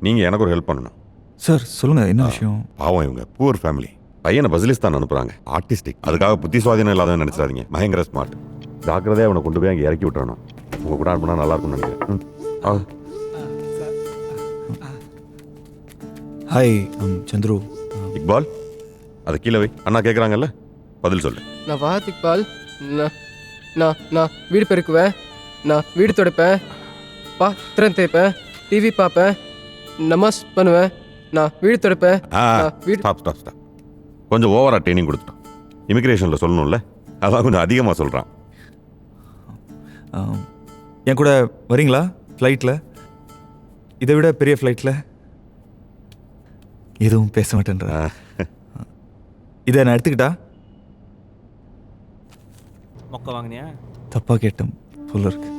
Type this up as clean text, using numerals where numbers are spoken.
நீங்கள் எனக்கு ஒரு ஹெல்ப் பண்ணணும். சார் சொல்லுங்கள், என்ன விஷயம்? பாவம், இவங்க புவர் ஃபேமிலி. பையனை பசிலிஸ்தான் அனுப்புகிறாங்க, ஆர்டிஸ்டிக். அதுக்காக புத்தி சுவாதீனம் இல்லாதவன்னு நினச்சிடாதீங்க, பயங்கர ஸ்மார்ட். ஜாக்கிரதையாக அவனை கொண்டு போய் அங்கே இறக்கி விட்டுறணும். உங்கள் கூட அனுப்புனா நல்லா இருக்கும்னு நினைக்கிறேன். ஹாய், சந்துரு. இக்பால், அதை கீழே வை. அண்ணா கேட்குறாங்கல்ல, பதில் சொல்லு. நான் வா இக்பால். நான் வீடு பெருக்குவேன், நான் வீடு துடைப்பேன், பாத்திரம் தேய்ப்பேன், டிவி பார்ப்பேன், நமாஸ் பண்ணுவேன், நான் வீடு துடைப்பேன். ஸ்டாப். கொஞ்சம் ஓவராக ட்ரைனிங் கொடுத்துட்டோம். இமிக்ரேஷனில் சொல்லணும்ல, அதான் கொஞ்சம் அதிகமாக சொல்கிறான். என் கூட வரீங்களா ஃப்ளைட்டில்? இதை விட பெரிய ஃப்ளைட்டில்? எதுவும் பேச மாட்டேன்ற. இதை நான் எடுத்துக்கிட்டா? மொக்க வாங்கினியா? தப்பாக கேட்டேன் போல இருக்கு.